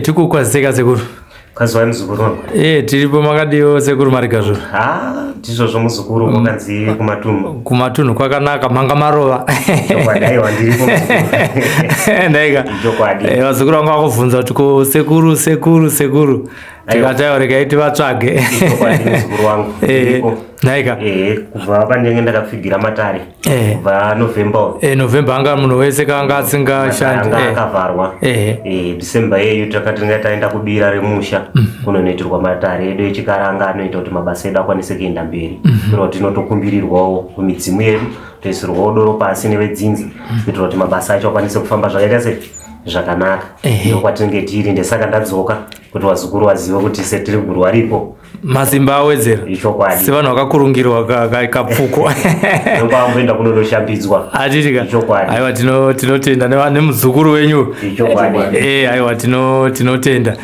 Tikukwazeka sekuru. Kazwa mzukuru wangu. Tiripo makadiyo sekuru Marikazuru. Tizvo muzukuru mwakanzi kumatunhu. Kumatunhu kwakanaka mhanga marova. Chokwadi ndiripo muzukuru. Ndaika. Chokwadi. Vazukuru vangu vakubvunza kuti ko sekuru. Tikatayo regai tivatsvage. Chokwadi muzukuru wangu. Ndaika. Kubva pandenge ndakapfigira Matare. Kubva November. November anga munhu wese kanga asingashandi. Anga akavharwa. December yeyo takati taenda kubira remusha kunonoitirwa Matare edu echikaranga anoita kuti mabasa edu akwanise kuenda mberi. Kuitira kuti tinotokumbirirwawo kumidzimu yedu toisirwawo doro pasi nevedzinzi kuitira kuti mabasa acho akwanise kufamba zvakaita zvakanaka. Ndokwatinenge tiri ndesaka ndadzoka kuti vazukuru vazive kuti setiri guru varipo. Masimba awedzera. Ichokwadi. Sevanhu vakakurungirwa kapfukwa. Ndokwamboenda kunondoshambidzwa. Achitika. Ichokwadi. Aiwa tinotenda nemuzukuru wenyu. Ichokwadi. Aiwa tinotenda.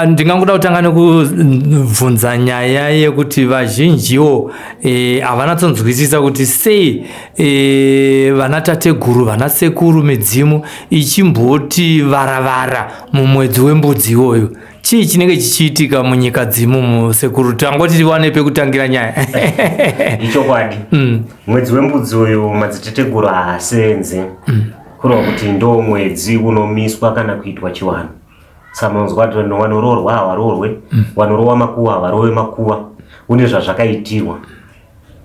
Ndingangoda kutanga nekubvunza nyaya yekuti vazhinjiwo havanatsonzwisisa kuti sei vana tateguru vana sekuru midzimu ichimboti varavara mumwedzi wembudzi iwoyo. Chii chinenge chichiitika munyika dzimu sekuru tangoti tiwane pekutangira nyaya. Ichokwadi. Mwedzi wembudzi uyu madziteteguru haasenze. Kureva kuti ndo mwedzi unomiswa kana kuitwa chiwano. Saka unonzwa kuti vanoroorwa havaroorwe, vanorowa makuva havarowe makuva. Une zvazvakaitirwa.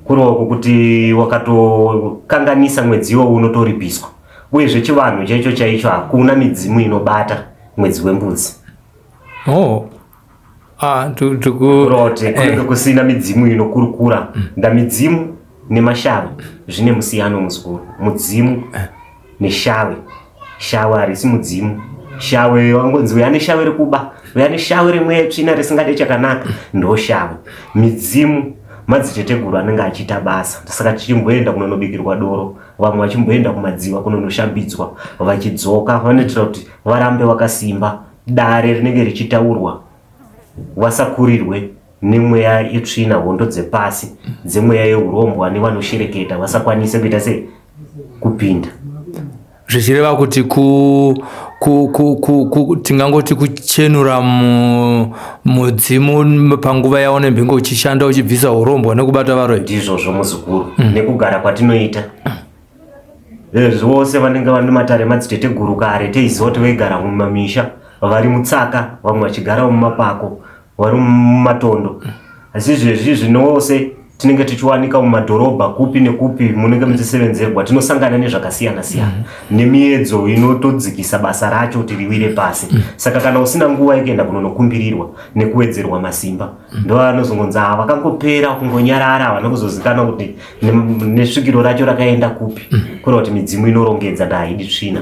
Kureva kuti wakatokanganisa mwedzi iwo unotoripiswa. Uyezve chivanhu chaicho hakuna midzimu inobata mwedzi wembudzi. Kurote kunenge kusina midzimu inokurukura. Ndamidzimu nemashave zvine musiyano muzukuru. Mudzimu neshave. Shave harisi mudzimu. Shave wangonzi uya neshave rekuba, uya neshave rimwe tsvina risingade chakanaka ndo shave. Midzimu madziteteguru anenge achiita basa. Saka tichimboenda kunonobikirwa doro, vamwe vachimboenda kumadziva kunonoshambidzwa, vachidzoka vanoitira kuti varambe vakasimba. Dare rinenge richitaurwa vasakurirwe nemweya yetsvina, hondo dzepasi dzemweya yeurombo ane vanoshereketa vasakwanise kuita kupinda. Zvichireva kuti tingangoti kuchenura mudzimu panguva yawo nembingo uchishanda uchibvisa urombo nekubata varoi. Ndizvozvo muzukuru. Nekugara kwatinoita zvose vanenge vane Matare madziteteguru kare teiziva kuti vaigara mumamisha, vari mutsaka, vamwe vachigara mumapako, vari mumatondo. Asi izvezvi zvinose tinenge tichiwanika mumadhorobha kupi nekupi munenge muchisevenzerwa tinosangana nezvakasiyana siyana nemiedzo inotodzikisa basa racho kuti riwire pasi. Saka kana usina nguva yekuenda kunonokumbirirwa nekuwedzerwa masimba ndovanozongonza vakangopera kungonyarara havana kuzozikana kuti nesvikiro racho rakaenda kupi. Kureva kuti midzimu inorongedza ndahaidi tsvina.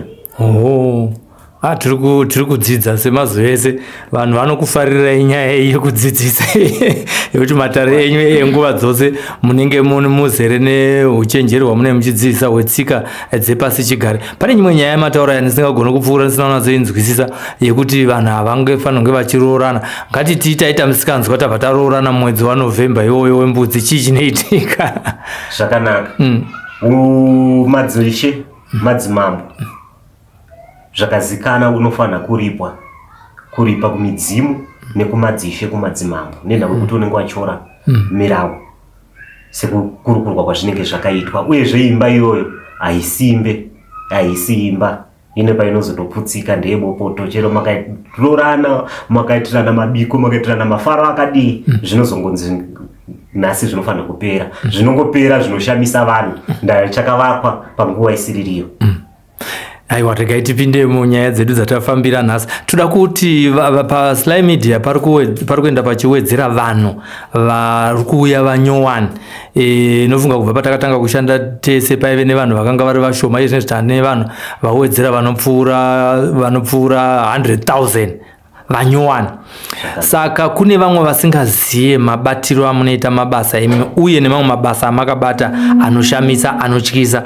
Tiri kudzidza semazuva ese vanhu vanokufarirai nyaya yekudzidzisa yekuti Matare enyu enguva dzose munenge muzere neuchenjeri hwamunenge muchidzidzisa hwetsika dzepasi chigare. Pane imwe nyaya yamataura yandisingagona kupfuura ndisina kunatsoinzwisisa yekuti vanhu havangefanira kunge vachiroorana. Ngatiti taita musikanzwa tabva taroorana mumwedzi waNovember iwoyo wembudzi, chii chinoitika? Zvakanaka. Madzishe madzimambo zvakazikana unofanira kuripa kumidzimu nekumadzishe kumadzimambo nenda kwekuti unenge wachiora mirawu sekukurukurwa kwazvinenge zvakaitwa. Uyezve imba iyoyo haisi imba ine painozotoputsika ndeyebopoto. Chero makaroorana makaitirana mabiko makaitirana mafaro akadii zvinozongonzi nhasi zvinofanira kupera. Zvinongopera zvinoshamisa vanhu chakavakwa panguva isiririyo. Aiwa, regai tipinde munyaya dzedu dzatafambira nhasi. Toda kuti paSly Media pari kuenda pachiwedzera vanhu vari kuuya vanyowani. Nofunga kubva patakatanga kushanda tese paive nevanhu vakanga vari vashoma. Izvi tane vanhu vawedzera vanopfuura 100,000 vanyowani. Saka kune vamwe vasingazive mabatiro amunoita mabasa imi uye nemamwe mabasa amakabata anoshamisa anotyisa.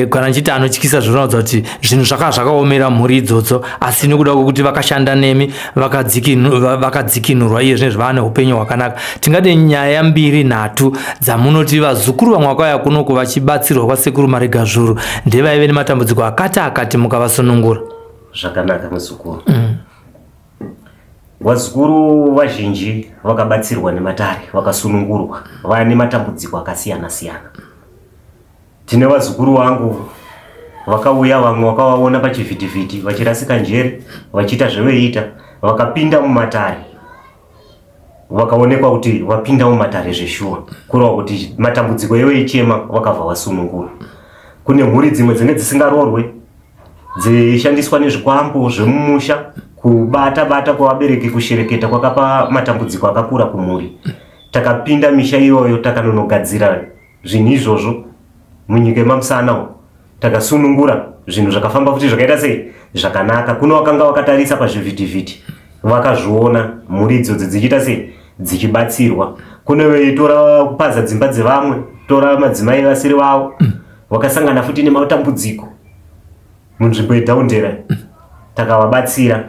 Kana nchiti anotyisa zvinoratidza kuti zvinhu zvakaomera mhuri idzodzo, asi nekuda kwekuti vakashanda nemi vakadzikinurwa iye zvinezvi vane upenyu hwakanaka. Tingade nyaya mbiri nhatu dzamunoti vazukuru vamwe vakauya kunoko vachibatsirwa kwasekuru Marikazuru ndevaive nematambudziko akati mukavasunungura. zvakanaka muzukuru. Vazukuru vazhinji vakabatsirwa nematare, vakasunungurwa, vane matambudziko akasiyana siyana. Tine vazukuru vangu vakauya, vamwe vakavaona pachivhitivhiti vachirasika njere vachiita zveveiita, vakapinda mumatare, vakaonekwa kuti vapinda mumatare zveshuwa, kureva kuti matambudziko iwo ichema vakabva vasunungura. Kune mhuri dzimwe dzinenge dzisingaroorwe, dzishandiswa nezvikwambo zvemumusha kubata kwavabereki, kushereketa kwakapa matambudziko akakura kumhuri. Takapinda misha iyoyo takanonogadzira zvinhu izvozvo munyika yemamusana, takasunungura zvinhu zvakafamba kuti zvakaita sei zvakanaka. Kuno vakanga vakatarisa pazvivhitivhiti vakazviona mhuri idzodzo dzichiita sei dzichibatsirwa. Kuno veitora kupaza dzimba dzevamwe, tora madzimai vasiri vavo vakasangana futi nematambudziko munzvimbo yedhaundera, takavabatsira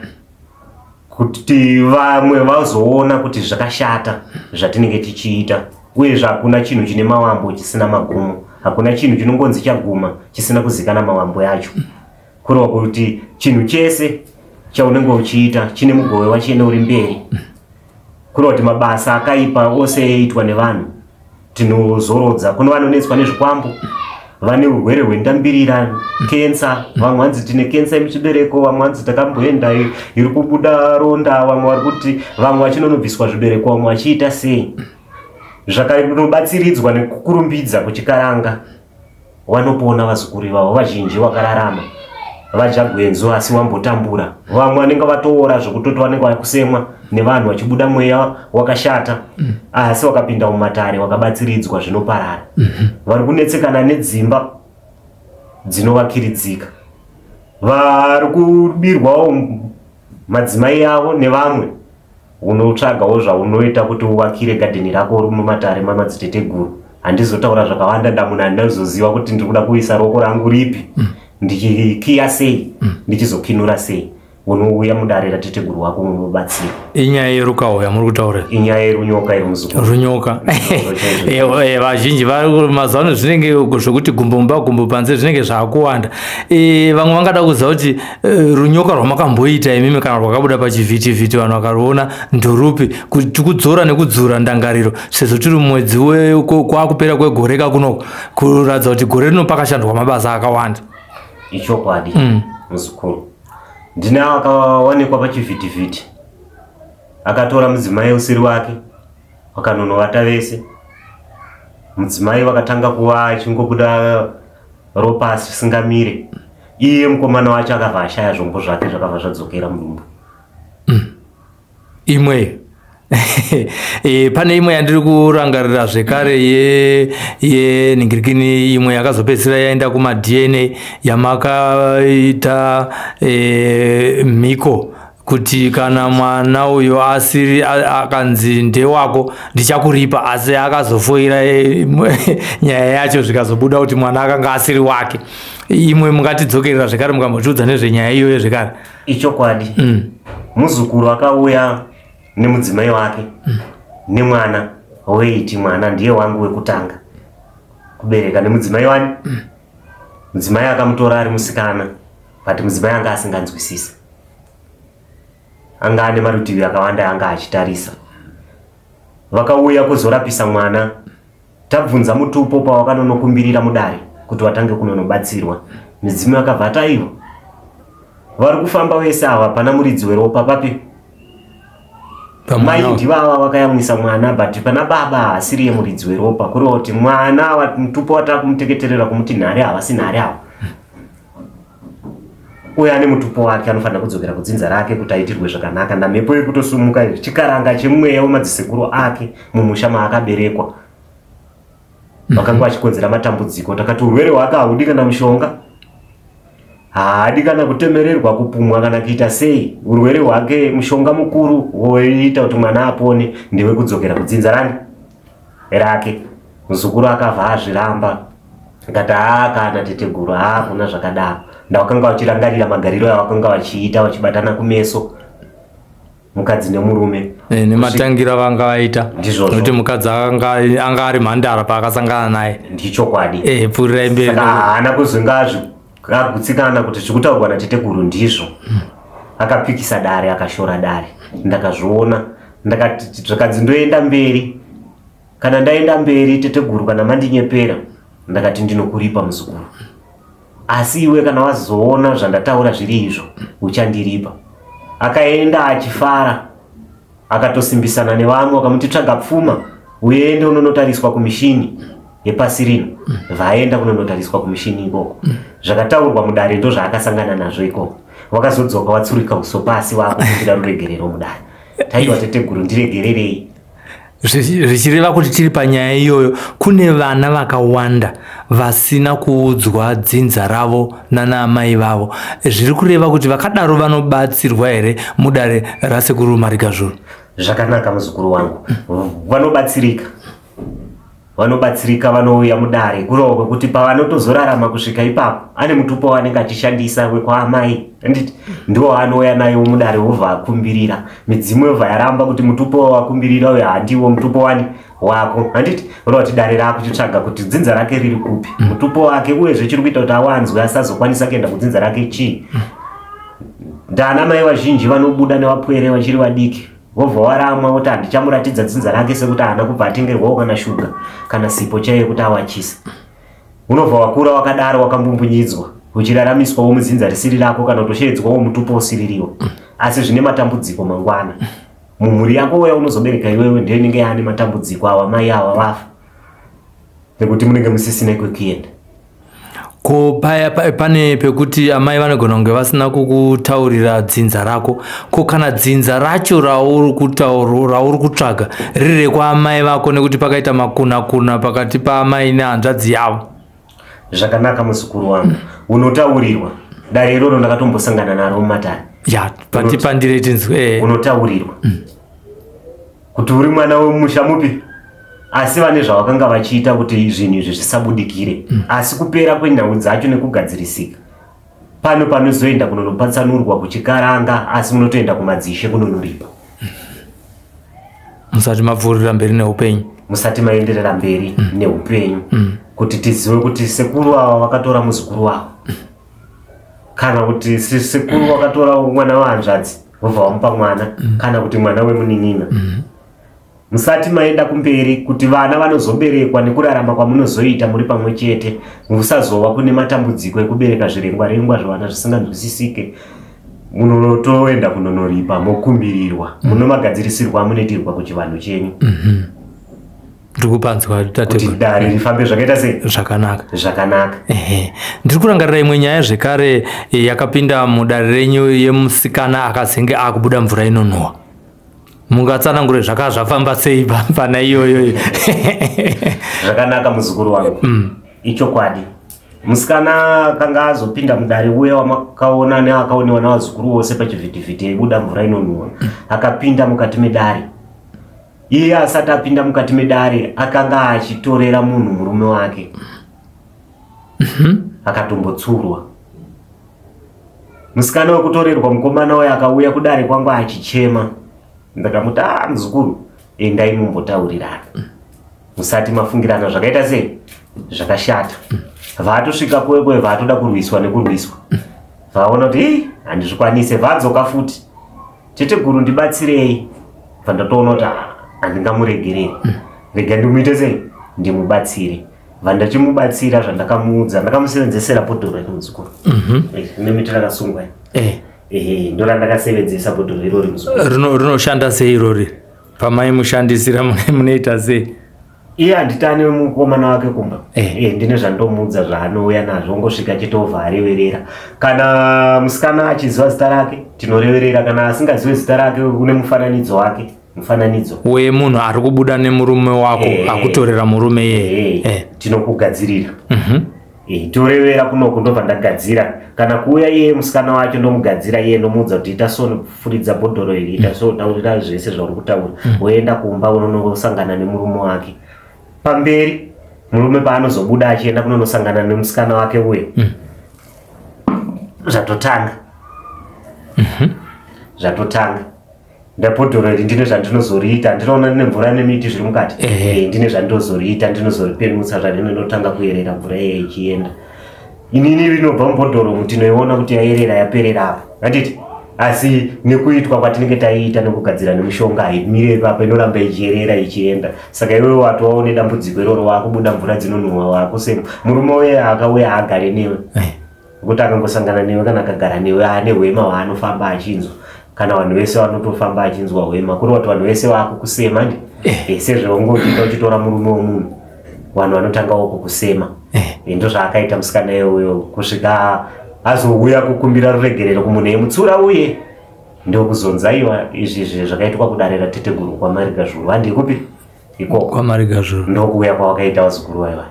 kuti vamwe vazoona kuti zvakashata zvatinenge tichiita, uyezve hakuna chinhu chine mawambo chisina magumo, hakuna chinhu chinongonzi chaguma chisina kuzikana mawambo yacho. Kureva kuti chinhu chese chaunenge uchiita chine mugove wachene uri mberi. Kureva kuti mabasa akaipa ose eitwa nevanhu tinozorodza. Kuno vanonetswa nezvikwambo, vane urwere hwendambirira, kensa, vamwe vanzi tine kensa yemuchibereko, vamwe vanzi takamboenda iri kubuda ronda, vamwe vari kuti vamwe vachinonobviswa zvibereko, vamwe vachiita sei. Zvakanobatsiridzwa nekukurumbidza kuchikaranga, vanopona vazukuru vavo vazhinji vakararama vajagwenzo asi vambotambura. Vamwe vanenge vatoora zvekutoti vanenge vakusemwa nevanhu vachibuda mweya wakashata, asi vakapinda mumatare vakabatsiridzwa zvinoparara. Vari kunetsekana nedzimba dzinovakiridzika, vari kubirwawo madzimai avo nevamwe. Unotsvagawo zvaunoita kuti uvakire gadheni rako uri mumatare mamadziteteguru. Handizotaura zvakawanda, ndamuna handizoziva kuti ndiri kuda kuisa roko rangu ripi, ndichikiya sei, ndichizokinura sei. Unouya mudare rateteguru wako unobatsira. Inyaya yerukauya muri kutaura? Inyaya yerunyoka iri muzukuru. Runyoka. Vazhinji vari mazuva ano zvinenge zvokuti gumbo panze zvinenge zvakuwanda. Vamwe vangada kuziva kuti runyoka rwamakamboita imimi kana rwakabuda pachivhitivhiti vanhu vakaruona ndorupi, kudzora nekudzura ndangariro sezvo tiri mwedzi kwakupera kwegore kakunoko, kuratidza kuti gore rino pakashandwa mabasa akawanda. Ichokwadi muzukuru. Ndine akawanikwa pachivhitivhiti akatora mudzimai usiri wake vakanonovata vese. Mudzimai vakatanga kuva achingobuda ropa zvisingamire. Iye mukomana wacho akabva ashaya zvombo zvake zvakabva zvadzokera mudumbu. Imwe pane imwe yandiri kurangarira zvekare yenhingirikini, imwe yakazopedzisira yaenda kuma-DNA yamakaita mhiko kuti kana mwana uyo asiri akanzi ndewako ndichakuripa, asi akazofoira nyaya yacho zvikazobuda kuti mwana akanga asiri wake. Imwe mungatizokerera zvekare mukambotiudza nezvenyaya iyoyo zvekare? Ichokwadi. Muzukuru akauya nemudzimai wake nemwana weiti mwana ndiye wangu wekutanga kubereka nemudzimai wani. Mudzimai akamutora ari musikana, but mudzimai anga asinganzwisisi, anga ane marutivi akawanda anga achitarisa. Vakauya kuzorapisa mwana, tabvunza mutupo pawakanonokumbirira mudare kuti watange kunonobatsirwa. Mudzimai akabva ataiwa, vari kufamba vese ava pana muridzi weropa papi. Mai ndivava vakayamwisa mwana, but pana baba asiri yemuridzi weropa, kureva kuti mwana mutupo watava kumuteketerera kumuti nhare ava si nhare ava. Uye ane mutupo wake, anofanira kudzokera kudzinza rake kuti aitirwe zvakanaka. Ndamhepo yekutosumuka chikaranga chemweya wemadzisekuru ake mumusha maakaberekwa vakanga vachikonzera matambudziko. Takati urwere hwake haudi kana mushonga, haadi kana kutemererwa, kupumwa kana kuita sei. Urwere hwake mushonga mukuru woita kuti mwana apone ndewe kudzokera kudzinza rake. Muzukuru akabva azviramba akati kana teteguru hakuna zvakadaro. Ndavakanga vachirangarira magariro avakanga vachiita vachibatana kumeso mukadzi nemurume nematangira vanga vaita, nokuti mukadzi anga ari mhandara paakasangana naye. Ndichokwadi. Pfurirai mberi. Haana kuzonga akagutsikana kuti chikutaurwa nateteguru ndizvo. Akapikisa dare, akashora dare. Ndakazviona, ndakati zvakanzi ndoenda mberi. Kana ndaenda mberi teteguru kana mandinyepera, ndakati ndinokuripa muzukuru. Asi iwe kana wazoona zvandataura zviri izvo, uchandiripa. Akaenda achifara, akatosimbisana nevamwe vakamuti tsvaga pfuma, uende unonotariswa kumishini yepasi rino. Vaenda kunonotariswa kumishini ikoko. Zvakataurwa mudare ndo zvaakasangana nazvo ikoko. Wakazodzoka watsurika uso pasi wako kuitira ruregerero mudare. Taiwa teteguru ndiregererei. Zvichireva kuti tiri panyaya iyoyo kune vana vakawanda vasina kuudzwa dzinza ravo nanaamai vavo. Zviri kureva kuti vakadaro vanobatsirwa here mudare rasekuru Marikazvuru? Zvakanaka muzukuru wangu. Vanobatsirika. Vanobatsirika, vanouya mudare kurova kwekuti pavanotozorarama kusvika ipapo ane mutupo wanenge achishandisa wekwaamai. Ndiwo anouya nayo mudare wobva akumbirira. Midzimu yobva yaramba kuti mutupo wakumbirira uyu handiwo mutupo wani wako. Handiti rova kuti dare rakuchitsvaga kuti dzinza rake riri kupi. Mutupo wake uyezve chiri kuita kuti awanzwe asazokwanisa kuenda kudzinza rake chii. Ndana mai vazhinji vanobuda nevapwere vachiri vadiki. Vobva waramwa kuti handichamuratidza dzinza rake sekuti haana kubva atengerwawo kana shuga kana sipo chaiyo kuti awachise. Unobva wakura wakadaro wakambumbunyidzwa, uchiraramiswawo mudzinza risiri rako kana kutosheedzwawo mutupo usiririwo. Asi zvine matambudziko mangwana. Mumhuri yako uya unozobereka iwewe ndiyo inenge yaane matambudziko awa mai awa vafa. Nekuti munenge musisina kwekuenda. Ko pane pekuti amai vanogona kunge vasina kukutaurira dzinza rako. Ko kana dzinza racho rauri kutsvaga riri kwaamai vako nekuti pakaita makuna pakati paamai nehanzvadzi yavo? Zvakanaka muzukuru wangu. Unotaurirwa. Dare iroro ndakatombosangana naro mumatare. Ya, pandire tinzwe. Unotaurirwa. Kuti uri mwana wemusha mupi? Asi vane zvavakanga vachiita kuti zvinhu izvi zvisabudikire. Asi kupera kwenhau dzacho nekugadzirisika, pano panozoenda kunonopatsanurwa kuchikaranga, asi munotoenda kumadzishe kunonoripa. Musati mapfuurira mberi neupenyu. Musati maenderera mberi neupenyu. Kuti tizive kuti sekuru ava vakatora muzukuru wavo. Kana kuti sekuru vakatora mwana wahanzvadzi vobva vamupa mwana, kana kuti mwana wemunin'ina. Musati maenda kumberi kuti vana vanozoberekwa nekurarama kwamunozoita muri pamwe chete, musazova kune matambudziko ekubereka zvirengwa zvavana zvisinganzwisisike. Munotoenda kunonoripa, mokumbirirwa, munomagadzirisirwa, munoitirwa kuchivanhu chenyu. Ndikupanzwa kuti dare rifambe zvakaita sei? Zvakanaka. Ndiri kurangarira imwe nyaya zvekare yakapinda mudare renyu yemusikana akazenge akubuda mvura inonhuhwa. Mungatsanangure zvakazvafamba sei pana iyoyo? Zvakanaka muzukuru wangu. Ichokwadi. Musikana akanga azopinda mudare uya wamakaona neakaonewa navazukuru vose pachivhitivhiti eibuda mvura inonhuhwa. Akapinda mukati medare. Iye asati apinda mukati medare akanga achitorera munhu murume wake. Akatombotsurwa. Musikana wekutorerwa mukomana uya akauya kudare kwangu achichema. Ndakamuti muzukuru, endai mumbotaurirana. Musati mafungirana zvakaita sei? Zvakashata. Vatosvika kwekwe vatoda kurwiswa nekurwiswa. Vaona kuti handizvikwanise, vadzoka futi. Teteguru ndibatsirei. Vandatoona kuti handingamuregereri. Rega ndimuite sei? Ndimubatsire. Vandachimubatsira zvandakamuudza, ndakamusevenzesera bhodhoro iri muzukuru. Nemiti rakasungwa. Ndora ndakasevenzesa bhodhoro irori muzukuru. Rinoshanda sei irori? Pamaimushandisira munoita sei? Iye handitane mukomana wake kumba. Ndine zvandomuudza zvaanouya nazvo, ngosvika chitovha areverera. Kana musikana achiziva zita rake, tinoreverera. Kana asingazive zita rake, une mufananidzo wake. Mufananidzo wemunhu ari kubuda nemurume wako, akutorera murume iye. Tinokugadzirira. Torevera kunoko ndobva ndagadzira. Kana kuuya iye musikana wacho ndomugadzira iye, ndomuudza kuti ita so nofuridza bhodhoro iri, ita so taurira zvese zvauri kutaura. Woenda kumba unonosangana nemurume wake. Pamberi murume paanozobuda achienda kunonosangana nemusikana wake uye. Zvatotanga. Ndabhodhoro iri ndine zvandinozoriita, ndinoona nemvura nemiti zviri mukati. Ndine zvandinozoriita, ndinozoripenutsa zvandinotanga kuyerera mvura iye ichienda. inini rinobva mubhodhoro mutinoiona kuti yaerera yaperera apo handiti, asi nekuitwa kwatinenge taiita nekugadzira nemishonga haimire ipapo, inoramba ichierera ichienda. Saka iwewe watova nedambudziko iroro wakubuda mvura dzinonhuhwa wakusema murume uye akauya haagare newe kuti akangosangana newe kana akagara newe ane hwema hwaanofamba achinzwa, kana vanhu vese vanotofamba achinzwa hwema, kuri kuti vanhu vese vakukusema ndi sezvaungoita uchitora murume womunhu vanhu vanotangawo kukusema. Ndo zvaakaita musikana iyoyo kusvika azouya kukumbira ruregerero kumunhu emutsura uye ndokuzonza iwa izvi zvakaitwa kudarira teteguru kwaMariga Zhuru. Handikupi ikoko kwaMariga Zhuru ndokuuya kwawakaita vazukuru vaiva.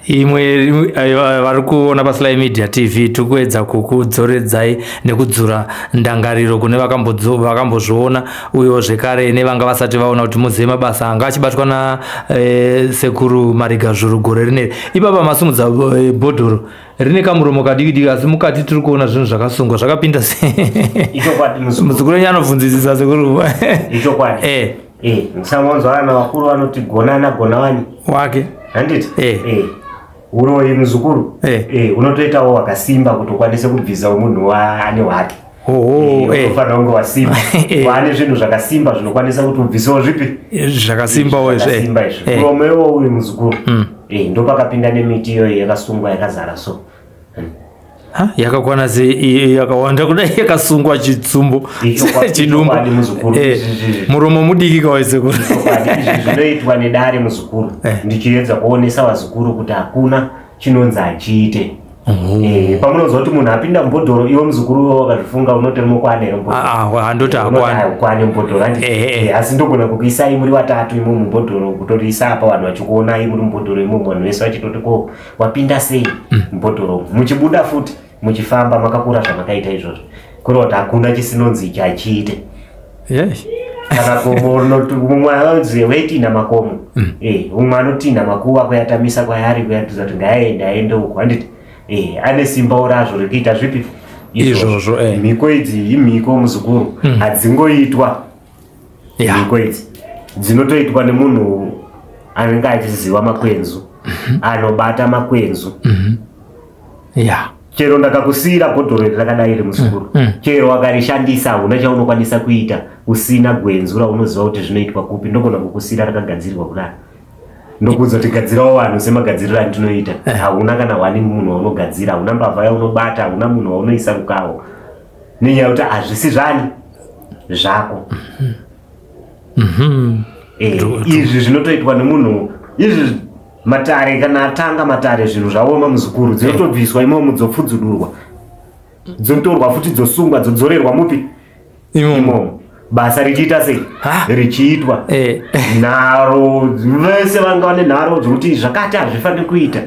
Imwe vari kuona paSly Media TV tikuedza kukudzoredzai nekudzura ndangariro kune vakambozviona uyewo zvekare nevanga vasati vaona kuti muzive mabasa anga achibatwa nasekuru Mariga Zhuru gore rineri. Ipapa masumudza bhodhoro rine kamuromo kadiki asi mukati tiri kuona zvinhu zvakasungwa zvakapinda sei. Muzukuru wenyu anobvunzisisa sekuru. Ichokwadi. Musamanzwa vana vakuru vanoti gonana gona wani wake handiti uroyi muzukuru unotoitawo wakasimba kuti ukwanise kubvisa munhu ane wake. Unofanira kunge wasimba waane zvinhu zvakasimba zvinokwanisa kuti ubvisewo zvipi zvakasimbawo izvi. Uromewo uyu muzukuru ndopakapinda nemiti iyoyi yakasungwa yakazara so yakakwana yakawanda kudai yakasungwa chitsumbo chidumbu muromo mudiki kawaizekuru. Izvi zvinoitwa nedare muzukuru ndichiedza kuonesa vazukuru kuti hakuna chinonzi achiite. Pamunonzwa kuti munhu apinda mubhodhoro iwe muzukuru wakazvifunga unoti rimokwane handoti akwane mubhodhoro asi ndogona kukuisai muri watatu imo mubhodhoro kutoriisa apa vanhu vachikuonai muri mubhodhoro imomo vanhu vese vachitoti ko wapinda sei mubhodhoro muchibuda futi muchifamba makakura zvamakaita izvozvo kuri kuti hakuna chisinonzi ichi achiite. Kana mumwe anonzi weitina makomo umwe anotina makuva kuyatamisa kwaari kuyatiza kuti ngaaende aende uko handiti ane simba razvo rekuita zvipi izvozvo. Mhiko idzi imhiko muzukuru hadzingoitwa. Mhiko idzi dzinotoitwa nemunhu anenge achiziva makwenzu anobata makwenzu. Chero ndakakusiyira bhodhoro rakadai iri muzukuru chero wakarishandisa hauna chaunokwanisa kuita usina gwenzu raunoziva kuti zvinoitwa kupi ndogona kukusiyira rakagadzirirwa kudaro. Ndokuzoti-gadzirawo vanhu semagadziriro andinoita hauna kana wani munhu waunogadzira, hauna mbavha yaunobata, hauna munhu waunoisa rukawo nenyaya yekuti hazvisi zvani zvako. Izvi zvinotoitwa nemunhu. Izvi matare kana atanga matare zvinhu zvaoma muzukuru dzinotobviswa imomo dzopfudzudurwa dzotorwa futi dzosungwa dzodzorerwa mupi imomo. Basa richiita sei richiitwa nharo vese vanga vane nharo dzokuti zvakati hazvifaniri kuita.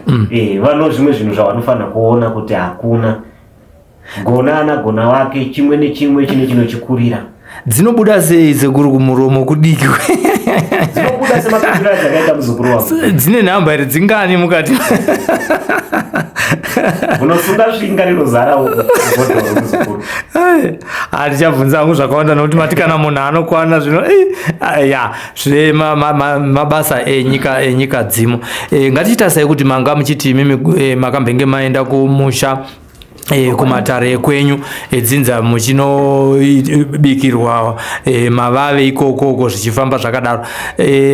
Vano zvimwe zvinhu zvavanofanira kuona kuti hakuna gona wake chimwe nechimwe chine chinochikurira. Dzinobuda sei sekuru kumuromo kudiki? Dzinobuda semakapira dzakaita muzukuru wangu. Dzine nhamba here dzingani mukati? Unosunga svinga rinozara mubhodhoro muzukuru. Handichabvunza hangu zvakawanda nokuti mati kana munhu anokwana zvino zvine mabasa enyika dzimo. Ngatiita sei kuti manga muchiti imimi makambenge maenda kumusha kumatare ekwenyu edzinza muchinobikirwa mavave ikoko zvichifamba zvakadaro.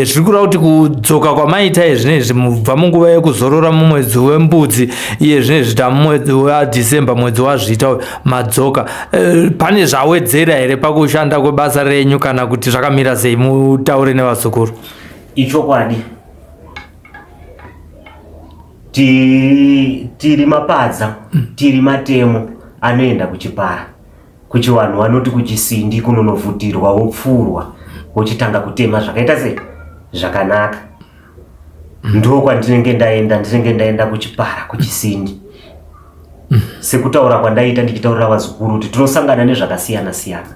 Zviri kureva kuti kudzoka kwamaita izvinezvi mubva munguva yekuzorora mumwedzi wembudzi iye zvinezvi tamumwedzi waDhisemba mwedzi wazvita madzoka. Pane zvawedzera here pakushanda kwebasa renyu kana kuti zvakamira sei? Mutaure nevazukuru. Ichokwadi tiri mapadza tiri matemo anoenda kuchipara kuchivanhu vanoti kuchisindi kunonovhutirwa wopfurwa wochitanga kutema zvakaita sei zvakanaka. Ndokwandinenge ndaenda kuchipara kuchisindi. Sekutaura kwandaita ndichitaurira vazukuru kuti tinosangana nezvakasiyana siyana.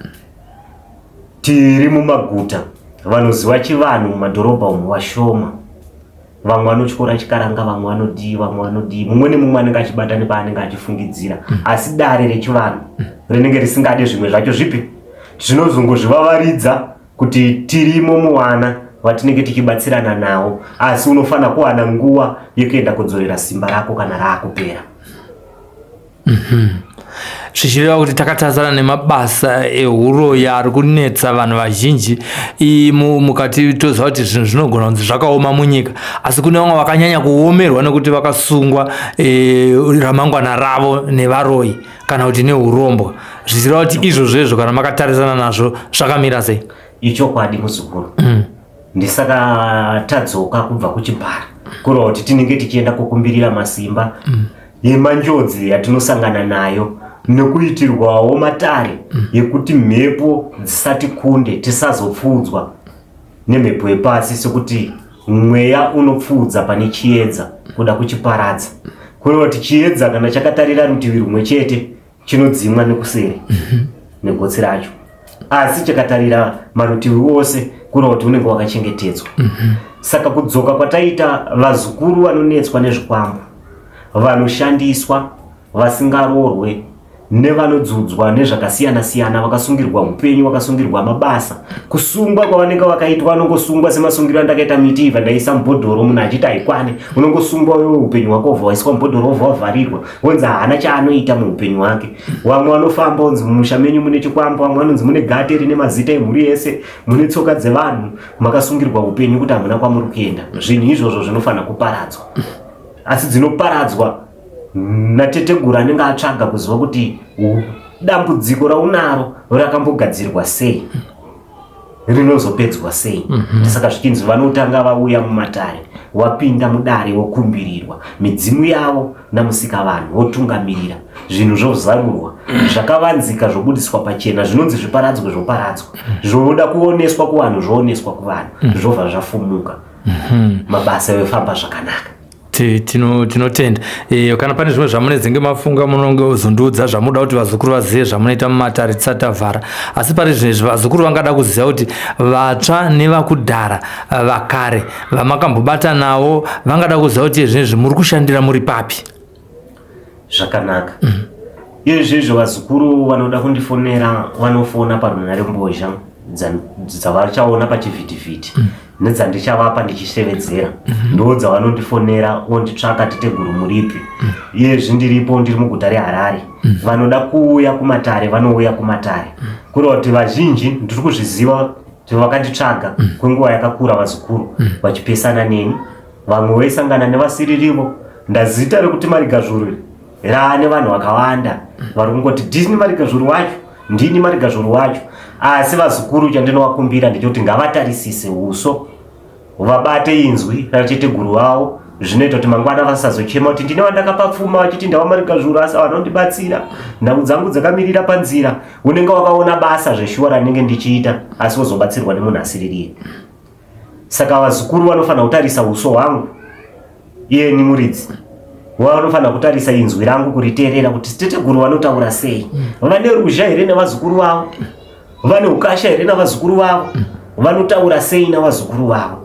Tiri mumaguta vanoziva chivanhu mumadhorobha umu vashoma. Vamwe vanotyora chikaranga, vamwe vanodii, mumwe nemumwe anenge achibata nepaanenge achifungidzira. Asi dare rechivanhu rinenge risingade zvimwe zvacho zvipi zvinozongozvivavaridza kuti tirimo muwana watinenge tichibatsirana nawo, asi unofana kuwana nguwa yekuenda kudzorera simba rako kana raakupera. Zvichireva kuti takatarisana nemabasa euroyi ari kunetsa vanhu vazhinji mukati toziva kuti zvinhu zvinogona kunzi zvakaoma munyika, asi kune vamwe vakanyanya kuomerwa nekuti vakasungwa ramangwana ravo nevaroyi kana kuti neurombwa. Zvichireva kuti izvozvo kana makatarisana nazvo zvakamira sei? Ichokwadi muzukuru. Ndisaka tadzoka kubva kuchibhara kureva kuti tinenge tichienda kukumbirira masimba yemanjodzi yatinosangana nayo nekuitirwawo matare yekuti mhepo dzisati kunde tisazopfudzwa nemhepo yepasi, sekuti mweya unopfudza pane chiedza kuda kuchiparadza. Kureva kuti chiedza kana chakatarira rutivi rumwe chete chinodzimwa nekuseri negotsi racho, asi chakatarira marutivi ose kureva kuti unenge wakachengetedzwa. Saka kudzoka kwataita vazukuru vanonetswa nezvikwambo, vanoshandiswa, vasingaroorwe, nevanodzudzwa nezvakasiyana siyana, vakasungirwa upenyu, vakasungirwa mabasa. Kusungwa kwavanenge vakaitwa vanongosungwa semasungiro andakaita mitivha ndaisa mubhodhoro, munhu achiti haikwane, unongosungwa wewe upenyu hwako wobva waiswa mubhodhoro wobva wavharirwa, wonzi haana chaanoita muupenyu hwake. Vamwe vanofamba onzi mumusha menyu mune chikwambo, vamwe vanonzi mune gate rine mazita emhuri yese, mune tsoka dzevanhu, makasungirwa upenyu kuti hamuna kwamuri kuenda. Zvinhu izvozvo zvinofana kuparadzwa, asi dzinoparadzwa natetegura anenge atsvaga kuziva kuti dambudziko raunaro rakambogadzirwa sei, rinozopedzwa sei. Saka zvichinzi vanotanga vauya mumatare, wapinda mudare wokumbirirwa, midzimu yavo namusika vanhu votungamirira, zvinhu zvozarurwa, zvakavanzika zvobudiswa pachena, zvinonzi zviparadzwe zvoparadzwa, zvoda kuoneswa kuvanhu zvooneswa kuvanhu, zvobva zvafumuka, mabasa yofamba zvakanaka. Tinotenda. Kana pane zvimwe zvamunenge mafunga munonge uzondiudza zvamuda kuti vazukuru vazive zvamunoita mumatare tisati tavhara. Asi pane zvinhu vazukuru vangada kuziva kuti vatsva nevakudhara vakare vamakambobata navo vangada kuziva kuti zvinezvi muri kushandira muri papi. Zvakanaka. Izvizvo vazukuru vanoda kundifonera vanofona parunharembozha dzavachaona pachivhitivhiti nedzandichavapa ndichisevedzera, ndo dzavanondifonera vonditsvaka teteguru muripi. Iyezvi ndiripo, ndiri muguta reHarare. Vanoda kuuya kumatare vanouya kumatare, kureva kuti vazhinji ndiri kuzviziva kuti vakanditsvaga kwenguva yakakura vazukuru vachipesana neni. Vamwe vaisangana nevasiririvo, ndazita rekuti marigazvuru raane vanhu vakawanda vari kungoti ndini marigazvuru wacho, ndini marigazvuru wacho. Asi vazukuru chandinovakumbira ndechoti ngavatarisise uso, vabate inzwi racheteguru wavo, zvinoita kuti mangwana vasazochema kuti ndine wandakapa pfuma vachiti ndava marigazvuru asi vanondibatsira, nhau dzangu dzakamirira panzira. Unenge wakaona basa zveshuwa ranenge ndichiita, asi wozobatsirwa nemunhu asiririye. Saka vazukuru vanofana kutarisa uso hwangu, iye ni muridzi, vanofana kutarisa inzwi rangu kuriteerera kuti teteguru vanotaura sei, vane ruzha here nevazukuru vavo, vane ukasha here navazukuru vavo, vanotaura sei navazukuru vavo.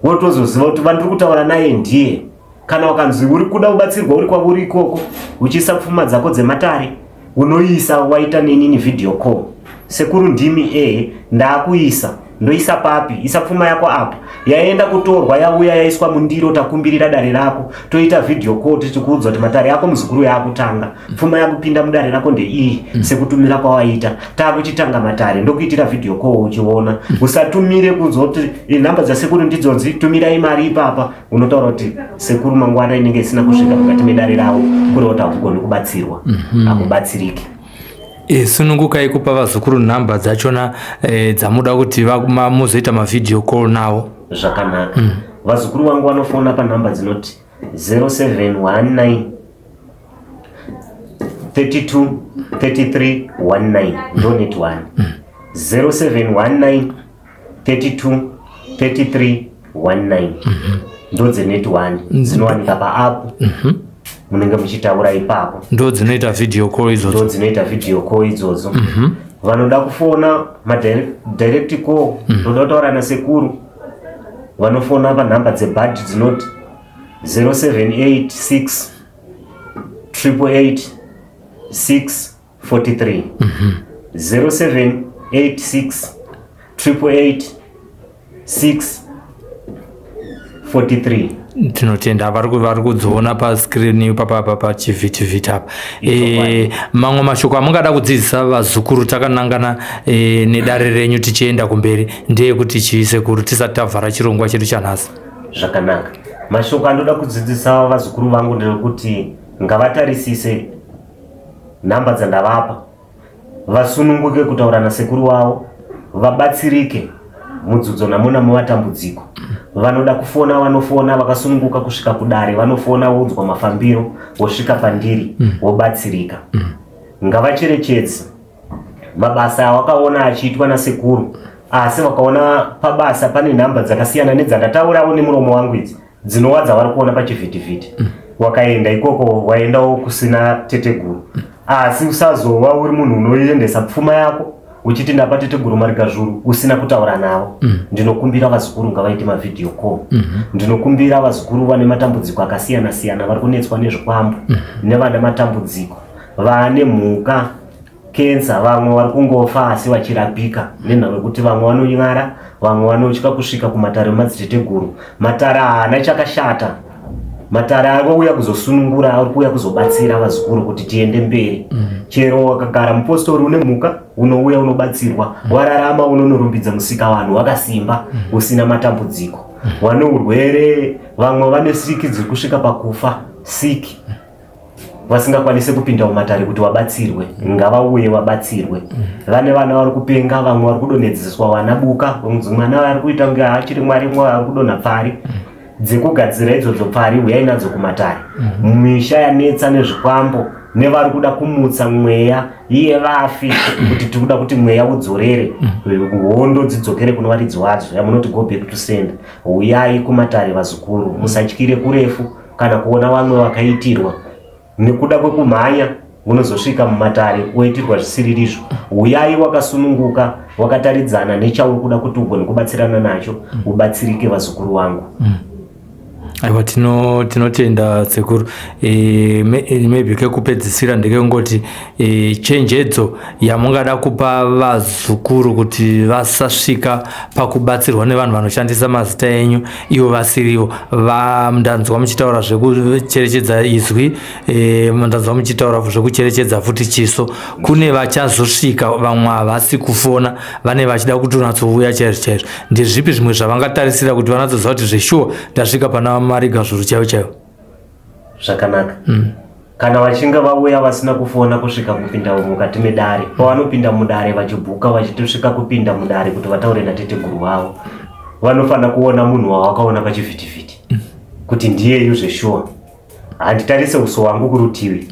Wotozoziva kuti vandiri kutaura naye ndiye. Kana wakanzi uri kuda kubatsirwa uri kwauri ikoko, uchiisa pfuma dzako dzematare, unoisa waita neni video call. Sekuru ndimi ndakuisa, ndoisa papi, isa pfuma yako apa, yaenda kutorwa yauya yaiswa mundiro, takumbirira dare rako, toita video call tichikuudza kuti matare yako muzukuru yakutanga, pfuma yakupinda mudare rako ndeiyi, sekutumira kwawaita, takuchitanga matare, ndokuitira video call uchiona. Usatumire kunzwa kuti nhamba dzasekuru ndidzonzi, tumirai mari ipapa, unotaura kuti sekuru mangwana inenge isina kusvika mukati medare ravo, kureva kuti hakugoni kubatsirwa, hakubatsiriki. Sunungukai kupa vazukuru nhamba dzachona dzamuda kuti muzoita mavideo call navo. Zvakanaka. Vazukuru vangu vanofona panhamba dzinoti 0719 32 33 19 donate 1 0719 32 33 19 ndo dzenet 1 dzinowanika paapp. Munenge muchitaura ipapo, ndo dzinoita video call idzodzo, ndo dzinoita video call idzodzo. Vanoda kufona direct call, ndoda kutaura nasekuru, vanofona panhamba dzebhadhi dzinoti 0786 888 643 0786 888 43. Tinotenda vari kudziona paskrini pachivhitivhiti apa. Mamwe mashoko amungada kudzidzisa vazukuru takanangana nedare renyu tichienda kumberi ndeyekuti chisekuru tisati tavhara chirongwa chedu chanhasi? Zvakanaka. Mashoko andoda kudzidzisa vazukuru vangu ndekuti ngavatarisise nhamba dzandavapa, vasununguke kutaura nasekuru wavo, vabatsirike mudzidzo namuna mumatambudziko. Vanoda kufona vanofona vakasununguka kusvika kudare, vanofona vounzwa mafambiro, vosvika pandiri, vobatsirika. Ngavacherechedze mabasa awakaona achiitwa nasekuru, asi vakaona pabasa pane nhamba dzakasiyana nedzandataurawo nemuromo wangu idzi dzinowadza vari kuona pachivhitivhiti. Wakaenda ikoko waendawo kusina teteguru, asi usazova uri munhu unoendesa pfuma yako uchiti ndapa teteguru marikazvuru usina kutaura navo. Ndinokumbira vazukuru ngavaite mavidhiyo call. Ndinokumbira vazukuru vane matambudziko akasiyana siyana, vari kunetswa nezvikwambo, nevane matambudziko, vane mhuka, kensa, vamwe vari kungofa asi vachirapika nenhau yekuti vamwe vanonyara, vamwe vanotya kusvika kumatare emadziteteguru. Matare haana chakashata, matare ari kuuya kuzosunungura, ari kuuya kuzobatsira vazukuru kuti tiende mberi. Chero wakagara mupostori une mhuka, unouya unobatsirwa, wararama unonorumbidza musika wanhu wakasimba usina matambudziko. Vane urwere, vamwe vane siki dziri kusvika pakufa, siki vasingakwanise kupinda mumatare kuti vabatsirwe, ngavauye vabatsirwe. Vane vana vari kupenga, vamwe vari kudonhedzeswa vana buka, mwana vari kuita kunge achiri mwari mwe vari kudonha pfari dzekugadzira idzodzo pfari, uyai nadzo kumatare. Misha yanetsa nezvikwambo, nevari kuda kumutsa mweya iye vafi, kuti tikuda kuti mweya udzorere, hondo dzidzokere kuno varidzi wadzo, yamunoti go back to sender. Uyai kumatare vazukuru, musatyire kurefu kana kuona vamwe vakaitirwa nekuda kwekumhanya unozosvika mumatare woitirwa zvisiririzvo. Uyai wakasununguka, wakataridzana nechauri kuda kuti ugone kubatsirana nacho, ubatsirike vazukuru vangu. Aiwa, tinotenda sekuru. Maybe kekupedzisira ndekengoti chenjedzo yamungada kupa vazukuru kuti vasasvika pakubatsirwa nevanhu vanoshandisa mazita enyu ivo vasirivo. Ndanzwa muchitaura zvekucherechedza izwi, ndanzwa muchitaura zvekucherechedza futi chiso. Kune vachazosvika vamwe havasi kufona, vane vachida kutonatsouya chaizvo chaizvo. Ndezvipi zvimwe zvavangatarisira kuti vanatsoziva kuti zveshuwa ndasvika pana marikazvuru chaivo? Zvakanaka. Kana vachinga vauya vasina kufona kusvika kupinda mukati medare, pavanopinda mudare vachibhuka vachitosvika kupinda mudare kuti vataure nateteguru wavo, vanofana kuona munhu wavakaona pachivhitivhiti kuti ndiyeyu zveshuwa. Handitarise uso wangu kurutivi,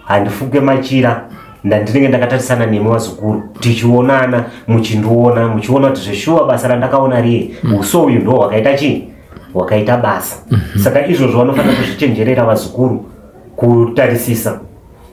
handifuke machira, ndandinenge ndakatarisana nemi vazukuru, tichionana, muchindiona, muchiona kuti zveshuwa basa randakaona riye, uso uyu ndo hwakaita chii, wakaita basa. Saka izvozvo vanofana kuzvichenjerera vazukuru, kutarisisa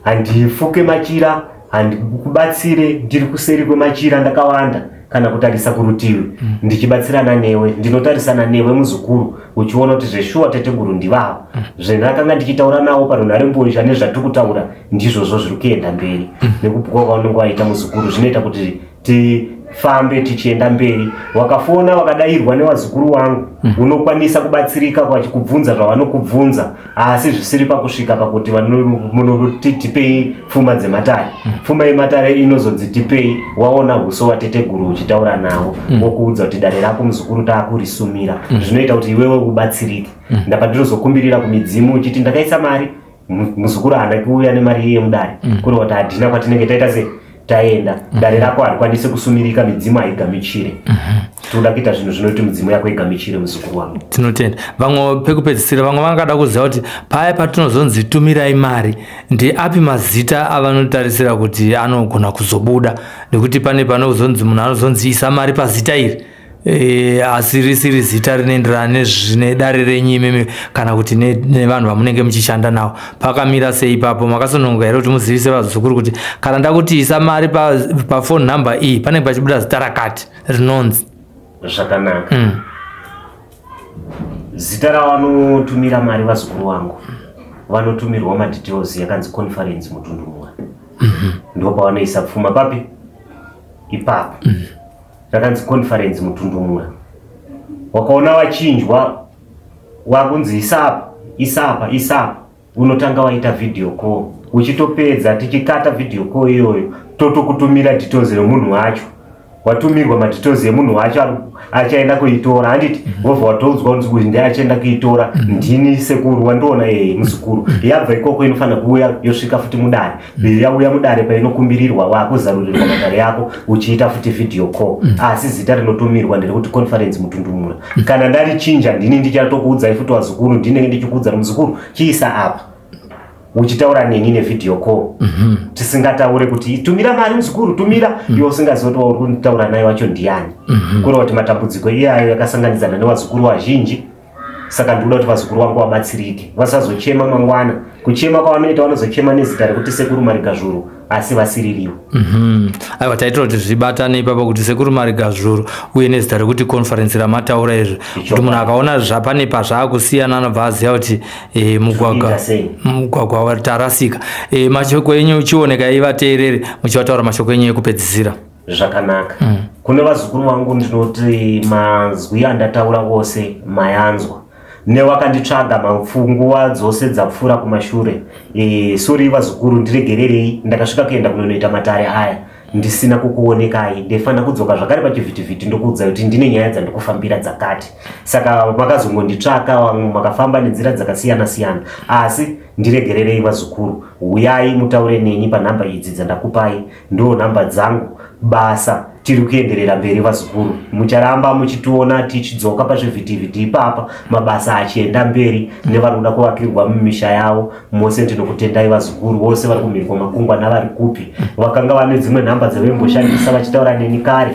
handifuke machira, handikubatsire ndiri kuseri kwemachira ndakawanda, kana kutarisa kurutivi ndichibatsirana newe, ndinotarisana newe muzukuru, uchiona kuti zveshuwa teteguru ndivavo. Zvendakanga ndichitaura navo parunharembozha nezvatiri kutaura ndizvozvo zviri kuenda mberi. Nekubhuka kwaunenge waita muzukuru zvinoita kuti tifambe tichienda mberi. Wakafona wakadayirwa nevazukuru vangu, unokwanisa kubatsirika vachikubvunza zvavanokubvunza, asi zvisiri pakusvika pakuti munoti tipei pfuma dzematare. Pfuma yematare inozodzitipei waona uso wateteguru uchitaura navo, wokuudza kuti dare rako muzukuru taakurisumira. Zvinoita kuti iwewe ubatsirike. Ndapa ndinozokumbirira kumidzimu uchiti ndakaisa mari, muzukuru haana kuuya nemari iye mudare, kureva kuti hadhina kwatinenge taita sei taenda, dare rako harikwanisi kusumirika, midzimu haigamuchire. Toda kuita zvinhu zvinoti midzimu yako igamuchire muzukuru wangu. Tinotenda. Vamwe pekupedzisira, vamwe vangada kuziva kuti paya patinozonzi tumirai mari, ndeapi mazita avanotarisira kuti anogona kuzobuda, nekuti pane panozonzi munhu anozonzi isa mari pazita iri, asi risiri zita rinoenderana nezvinedare renyu imimi kana kuti nevanhu vamunenge muchishanda navo. Pakamira sei ipapo? Makasononga here kuti muzivise vazukuru kuti kana ndakuti isa mari pafoni nhamba iyi panenge pachibuda zita rakati rinonzi? Zvakanaka. Zita ravanotumira mari vazukuru vangu, vanotumirwa madetails yakanzi conference mutundu mumwe. Ndipo pavanoisa pfuma papi ipapo. Yakanzi conference mutundu mumwe. Wakaona vachinjwa wakunzi isapa unotanga waita video call, uchitopedza tichikata video call iyoyo totokutumira details yemunhu wacho, watumirwa madetails yemunhu wacho achaenda kuitora. Handiti wobva watoudzwa kuti ndiye achaenda kuitora, ndini sekuru wandiona muzukuru, yabva ikoko inofanira kuuya yosvika futi mudare, yauya mudare painokumbirirwa wakuzarurirwa madare yako uchiita futi video call. Asi zita rinotumirwa nderekuti conference mutundumura. Kana ndarichinja ndini ndichatokuudzai futi wazukuru, ndinenge ndichikuudza muzukuru chiisa apa uchitaura neni nevideo call. Tisingataure kuti tumira mari muzukuru, tumira iwe usingazivi kuti uri kutaura naye wacho ndiani. Kureva kuti matambudziko iyayo yakasanganidzana nevazukuru vazhinji. Saka ndinoda kuti vazukuru vangu vabatsirike, vasazochema mangwana. Kuchema kwavanoita vanozochema nezita rekuti sekuru Marigazvuru, asi vasiririwo. Aiwa, taitira kuti zvibatane ipapo kuti sekuru Marigazvuru uye nezita rekuti conference ramataura izvi, kuti munhu akaona zvapane pazvaakusiyana anobva aziva kuti mugwagwa watarasika. Mashoko enyu uchioneka ivateereri muchivataura mashoko enyu ekupedzisira. Zvakanaka. Kune vazukuru vangu ndinoti mazwi andataura vose mayanzwa. Newakanditsvaga mapfunguva dzose dzapfuura kumashure. Sori vazukuru, ndiregererei, ndakasvika kuenda kunoita matare aya ndisina kukuonekai, ndefana kudzoka zvakare pachivhitivhiti ndokuudza kuti ndine nyaya dzandikufambira dzakati. Saka makazongonditsvaka, makafamba nenzira dzakasiyana siyana. Asi ndiregererei vazukuru, uyai mutaure neni panhamba idzi dzandakupai, ndo nhamba dzangu. Basa tiri kuenderera mberi vazukuru, mucharamba muchitiona tichidzoka pazvivhitivhiti ipapa, mabasa achienda mberi nevanoda kuvakirwa mumisha yavo. Mose ndinokutendai vazukuru, vose vari kumhirwa makungwa navari kupi, vakanga vane dzimwe nhamba dzavaimboshandisa vachitaura neni kare,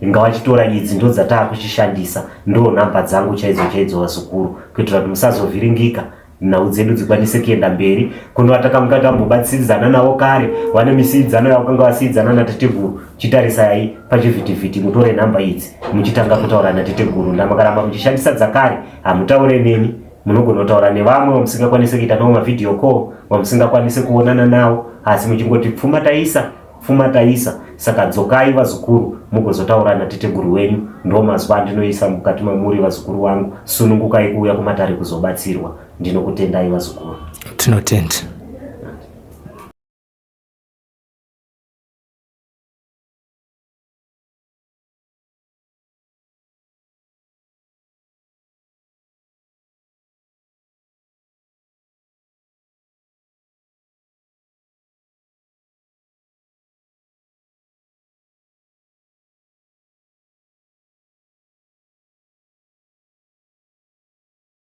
ngavachitora idzi ndo dzataa kuchishandisa. Ndo nhamba dzangu chaidzo vazukuru, kuitira kuti musazovhiringika, nhau dzedu dzikwanise kuenda mberi. Kuno vatakanga tambobatsiridzana navo kare, vane misidzano yavakanga vasidzana naTeteguru, chitarisai pachivhitivhiti mutore nhamba idzi muchitanga kutaura naTeteguru. Ndamakaramba muchishandisa dzakare, hamutaure neni, munogona kutaura nevamwe vamusingakwanise kuita navo mavideo call, vamusingakwanise kuonana navo, asi muchingoti pfuma taisa. Saka dzokai vazukuru mugozotaura naTeteguru wenyu. Ndo mazuva andinoisa mukati mamuri vazukuru vangu. Sunungukai kuuya kumatare kuzobatsirwa. Ndinokutendai vazukuru. Tinotenda.